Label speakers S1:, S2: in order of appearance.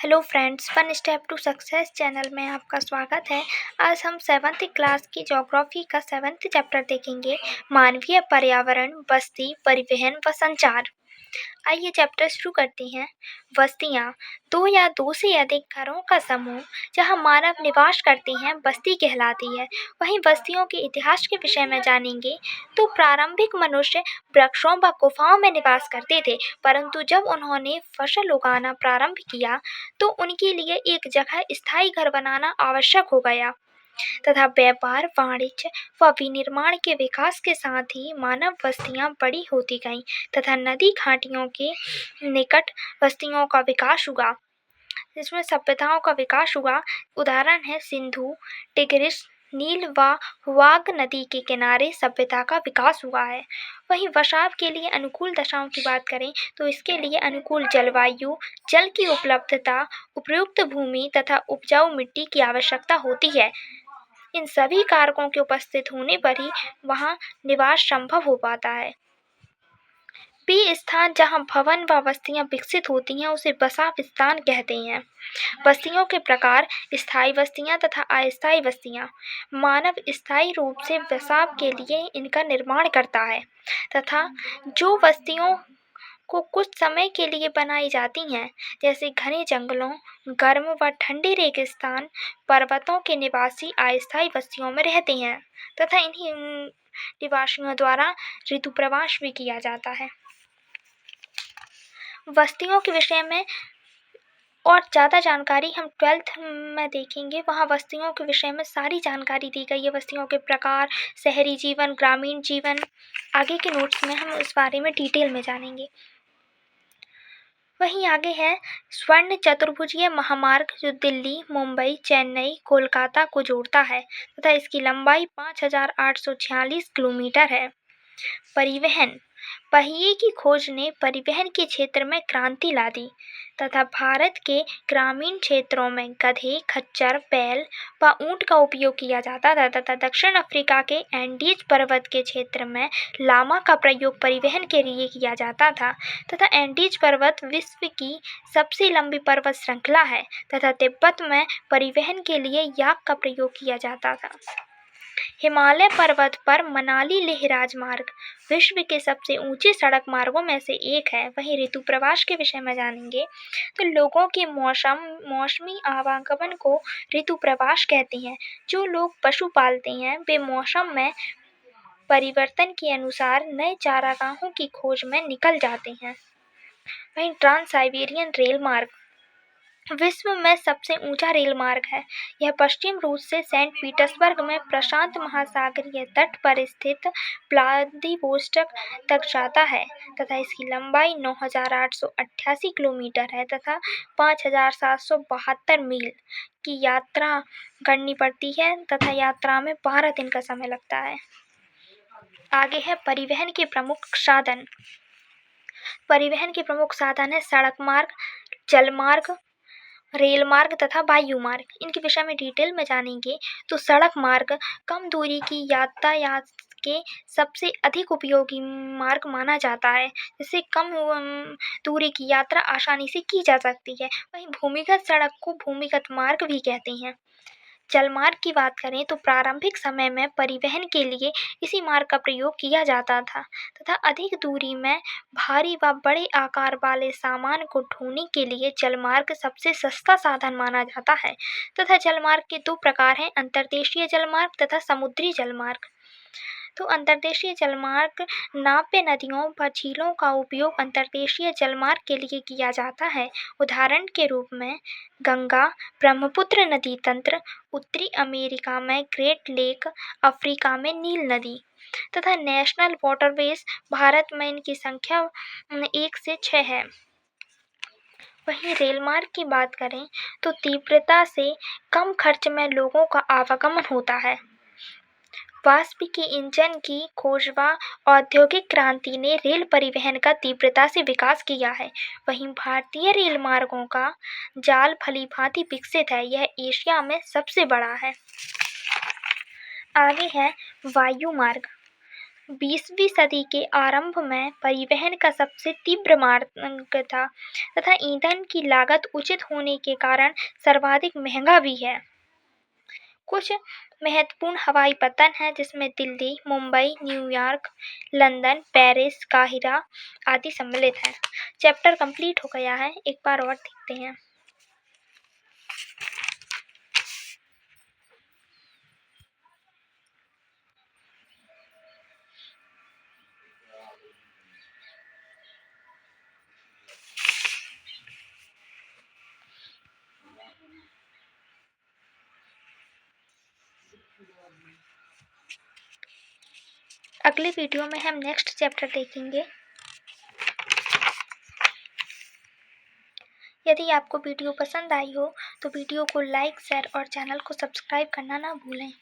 S1: Hello friends, one step to success channel में आपका स्वागत है। आज हम 7th क्लास की ज्योग्राफी का 7th चैप्टर देखेंगे, मानवीय पर्यावरण, बस्ती, परिवहन व संचार। आइए चैप्टर शुरू करते हैं। बस्तियाँ, दो या दो से अधिक घरों का समूह जहाँ मानव निवास करते हैं, बस्ती कहलाती है। वहीं बस्तियों के इतिहास के विषय में जानेंगे तो प्रारंभिक मनुष्य वृक्षों व गुफाओं में निवास करते थे, परंतु जब उन्होंने फसल उगाना प्रारंभ किया तो उनके लिए एक जगह स्थायी घर बनाना आवश्यक हो गया तथा व्यापार, वाणिज्य व विनिर्माण के विकास के साथ ही मानव बस्तियां बड़ी होती गईं तथा नदी घाटियों के निकट बस्तियों का विकास हुआ, जिसमें सभ्यताओं का विकास हुआ। उदाहरण है सिंधु, टिग्रिस, नील व वाग नदी के किनारे सभ्यता का विकास हुआ है। वहीं बसाव के लिए अनुकूल दशाओं की बात करें तो इसके लिए अनुकूल जलवायु, जल की उपलब्धता, उपयुक्त भूमि तथा उपजाऊ मिट्टी की आवश्यकता होती है। इन सभी कारकों के उपस्थित होने पर ही वहाँ निवास संभव हो पाता है। वे स्थान जहाँ भवन व बस्तियां विकसित होती हैं उसे बसाव स्थान कहते हैं। बस्तियों के प्रकार: स्थायी बस्तियां तथा अस्थायी बस्तियां। मानव स्थायी रूप से बसाव के लिए इनका निर्माण करता है तथा जो बस्तियों को कुछ समय के लिए बनाई जाती हैं, जैसे घने जंगलों, गर्म व ठंडे रेगिस्तान, पर्वतों के निवासी अस्थायी बस्तियों में रहते हैं तथा इन्हीं निवासियों द्वारा ऋतु प्रवास भी किया जाता है। बस्तियों के विषय में और ज़्यादा जानकारी हम 12th में देखेंगे। वहाँ बस्तियों के विषय में सारी जानकारी दी गई है, बस्तियों के प्रकार, शहरी जीवन, ग्रामीण जीवन। आगे के नोट्स में हम इस बारे में डिटेल में जानेंगे। वहीं आगे है स्वर्ण चतुर्भुजीय महामार्ग, जो दिल्ली, मुंबई, चेन्नई, कोलकाता को जोड़ता है तथा इसकी लंबाई 5,846 किलोमीटर है। परिवहन: पहिए की खोज ने परिवहन के क्षेत्र में क्रांति ला दी तथा भारत के ग्रामीण क्षेत्रों में गधे, खच्चर, बैल व ऊंट का उपयोग किया जाता था तथा दक्षिण अफ्रीका के एंडीज पर्वत के क्षेत्र में लामा का प्रयोग परिवहन के लिए किया जाता था तथा एंडीज पर्वत विश्व की सबसे लंबी पर्वत श्रृंखला है तथा तिब्बत में परिवहन के लिए याक का प्रयोग किया जाता था। हिमालय पर्वत पर मनाली लेह राजमार्ग विश्व के सबसे ऊंचे सड़क मार्गों में से एक है। वहीं ऋतु प्रवास के विषय में जानेंगे तो लोगों के मौसमी आवागमन को ऋतु प्रवास कहते हैं। जो लोग पशु पालते हैं वे मौसम में परिवर्तन के अनुसार नए चारागाहों की खोज में निकल जाते हैं। वहीं ट्रांस साइबेरियन रेल मार्ग विश्व में सबसे ऊंचा रेल मार्ग है। यह पश्चिम रूस से सेंट पीटर्सबर्ग में प्रशांत महासागरीय तट पर स्थित व्लादिवोस्टोक तक जाता है तथा इसकी लंबाई 9,888 किलोमीटर है तथा 5,772 मील की यात्रा करनी पड़ती है तथा यात्रा में 12 दिन का समय लगता है। आगे है परिवहन के प्रमुख साधन। परिवहन के प्रमुख साधन है सड़क मार्ग, जल मार्ग, रेल मार्ग तथा वायु मार्ग। इनके विषय में डिटेल में जानेंगे तो सड़क मार्ग कम दूरी की यातायात के सबसे अधिक उपयोगी मार्ग माना जाता है, जिससे कम दूरी की यात्रा आसानी से की जा सकती है। वहीं भूमिगत सड़क को भूमिगत मार्ग भी कहते हैं। जल मार्ग की बात करें तो प्रारंभिक समय में परिवहन के लिए इसी मार्ग का प्रयोग किया जाता था तथा अधिक दूरी में भारी व बड़े आकार वाले सामान को ढोने के लिए जलमार्ग सबसे सस्ता साधन माना जाता है तथा जलमार्ग के दो प्रकार हैं, अंतर्देशीय जलमार्ग तथा समुद्री जलमार्ग। तो अंतर्देशीय जलमार्ग नाव्य नदियों व झीलों का उपयोग अंतर्देशीय जलमार्ग के लिए किया जाता है। उदाहरण के रूप में गंगा, ब्रह्मपुत्र नदी तंत्र, उत्तरी अमेरिका में ग्रेट लेक, अफ्रीका में नील नदी तथा नेशनल वाटरवेज। भारत में इनकी संख्या 1 से 6 है। वहीं रेल मार्ग की बात करें तो तीव्रता से कम खर्च में लोगों का आवागमन होता है। वाष्पीय इंजन की खोज व औद्योगिक क्रांति ने रेल परिवहन का तीव्रता से विकास किया है। वहीं भारतीय रेल मार्गों का जाल भली-भांति विकसित है, यह एशिया में सबसे बड़ा है। आगे है वायु मार्ग। 20वीं सदी के आरंभ में परिवहन का सबसे तीव्र मार्ग था तथा ईंधन की लागत उचित होने के कारण सर्वाधिक महंगा भी है। कुछ महत्वपूर्ण हवाई पत्तन हैं जिसमें Delhi, Mumbai, New York, London, Paris, Cairo आदि सम्मिलित हैं। चैप्टर कंप्लीट हो गया है, एक बार और देखते हैं। अगले वीडियो में हम नेक्स्ट चैप्टर देखेंगे। यदि आपको वीडियो पसंद आई हो तो वीडियो को लाइक, शेयर और चैनल को सब्सक्राइब करना ना भूलें।